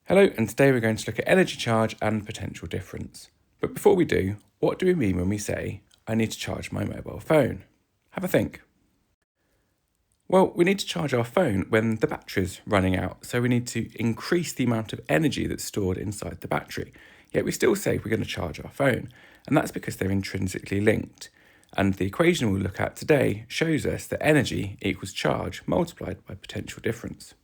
Hello, and today we're going to look at energy charge and potential difference. But before we do, what do we mean when we say, I need to charge my mobile phone? Have a think. Well, we need to charge our phone when the battery's running out, so we need to increase the amount of energy that's stored inside the battery. Yet we still say we're going to charge our phone, and that's because they're intrinsically linked. And the equation we'll look at today shows us that energy equals charge multiplied by potential difference.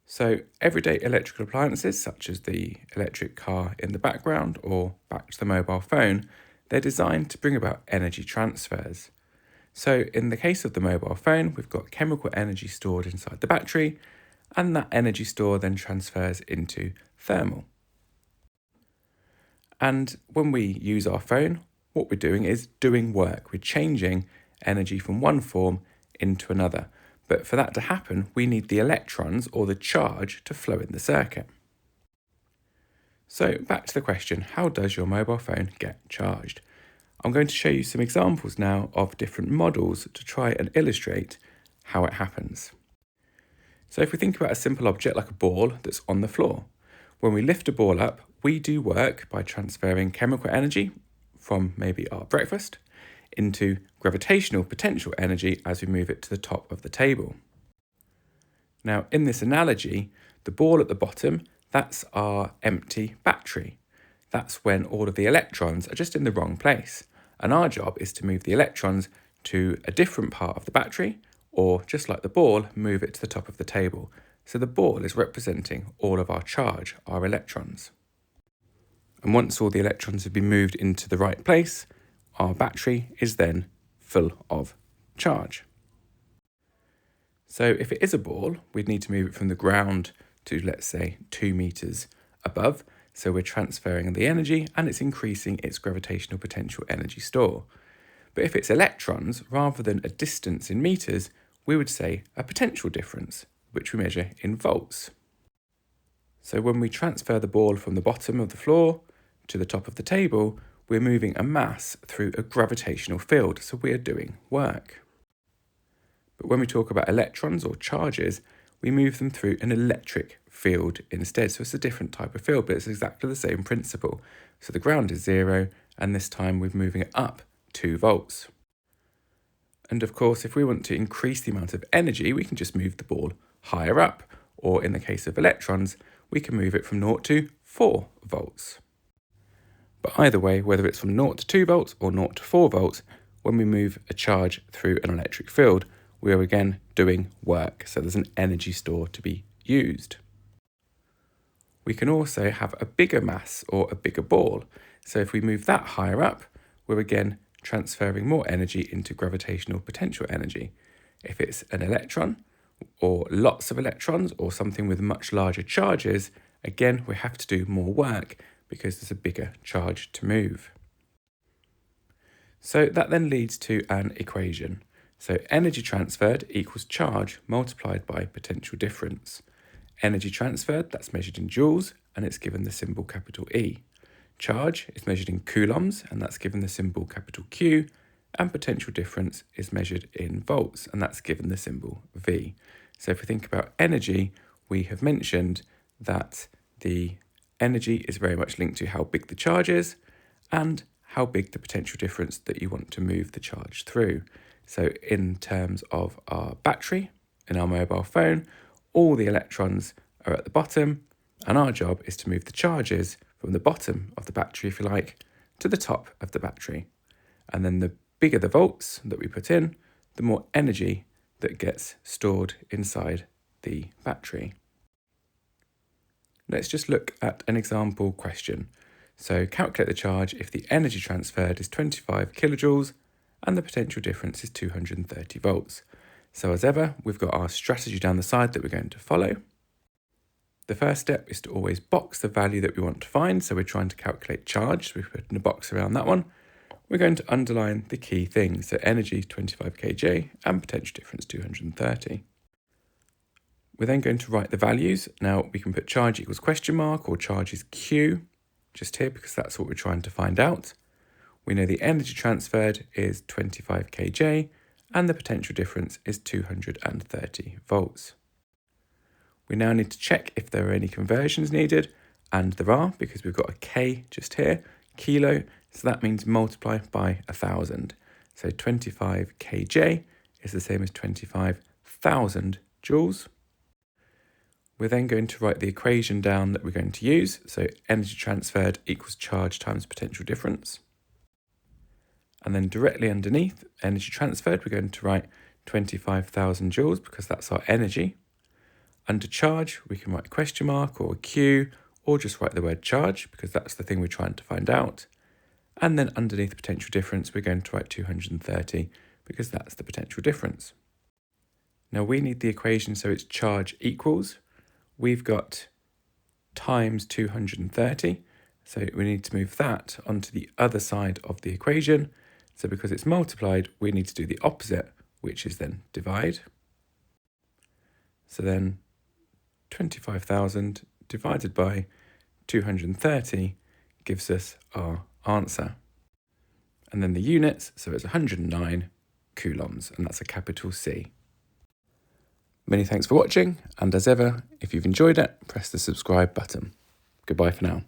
So everyday electrical appliances, such as the electric car in the background or back to the mobile phone, they're designed to bring about energy transfers. So in the case of the mobile phone, we've got chemical energy stored inside the battery, and that energy store then transfers into thermal. And when we use our phone, what we're doing is doing work. We're changing energy from one form into another. But for that to happen, we need the electrons or the charge to flow in the circuit. So back to the question, how does your mobile phone get charged? I'm going to show you some examples now of different models to try and illustrate how it happens. So if we think about a simple object like a ball that's on the floor, when we lift a ball up, we do work by transferring chemical energy from maybe our breakfast into gravitational potential energy as we move it to the top of the table. Now, in this analogy, the ball at the bottom, that's our empty battery. That's when all of the electrons are just in the wrong place. And our job is to move the electrons to a different part of the battery, or just like the ball, move it to the top of the table. So the ball is representing all of our charge, our electrons. And once all the electrons have been moved into the right place, our battery is then full of charge. So if it is a ball, we'd need to move it from the ground to, let's say, 2 meters above. So we're transferring the energy and it's increasing its gravitational potential energy store. But if it's electrons, rather than a distance in meters, we would say a potential difference, which we measure in volts. So when we transfer the ball from the bottom of the floor to the top of the table, we're moving a mass through a gravitational field, so we're doing work. But when we talk about electrons or charges, we move them through an electric field instead. So it's a different type of field, but it's exactly the same principle. So the ground is 0, and this time we're moving it up 2 volts. And of course, if we want to increase the amount of energy, we can just move the ball higher up, or in the case of electrons, we can move it from 0 to 4 volts. But either way, whether it's from 0 to 2 volts or 0 to 4 volts, when we move a charge through an electric field, we are again doing work. So there's an energy store to be used. We can also have a bigger mass or a bigger ball. So if we move that higher up, we're again transferring more energy into gravitational potential energy. If it's an electron or lots of electrons or something with much larger charges, again, we have to do more work because there's a bigger charge to move. So that then leads to an equation. So energy transferred equals charge multiplied by potential difference. Energy transferred, that's measured in joules, and it's given the symbol capital E. Charge is measured in coulombs, and that's given the symbol capital Q. And potential difference is measured in volts, and that's given the symbol V. So if we think about energy, we have mentioned that the energy is very much linked to how big the charge is and how big the potential difference that you want to move the charge through. So in terms of our battery in our mobile phone, all the electrons are at the bottom, and our job is to move the charges from the bottom of the battery, if you like, to the top of the battery. And then the bigger the volts that we put in, the more energy that gets stored inside the battery. Let's just look at an example question. So calculate the charge if the energy transferred is 25 kilojoules and the potential difference is 230 volts. So as ever, we've got our strategy down the side that we're going to follow. The first step is to always box the value that we want to find. So we're trying to calculate charge. So we've put in a box around that one. We're going to underline the key things. So energy 25 kJ and potential difference 230. We're then going to write the values. Now we can put charge equals question mark or charge is Q just here because that's what we're trying to find out. We know the energy transferred is 25 kJ and the potential difference is 230 volts. We now need to check if there are any conversions needed, and there are, because we've got a K just here, kilo, so that means multiply by 1,000. So 25 kJ is the same as 25,000 joules. We're then going to write the equation down that we're going to use. So energy transferred equals charge times potential difference. And then directly underneath energy transferred, we're going to write 25,000 joules because that's our energy. Under charge, we can write a question mark or a Q, or just write the word charge because that's the thing we're trying to find out. And then underneath the potential difference, we're going to write 230 because that's the potential difference. Now we need the equation so it's charge equals. We've got times 230, so we need to move that onto the other side of the equation. So because it's multiplied, we need to do the opposite, which is then divide. So then 25,000 divided by 230 gives us our answer. And then the units, so it's 109 coulombs, and that's a capital C. Many thanks for watching, and as ever, if you've enjoyed it, press the subscribe button. Goodbye for now.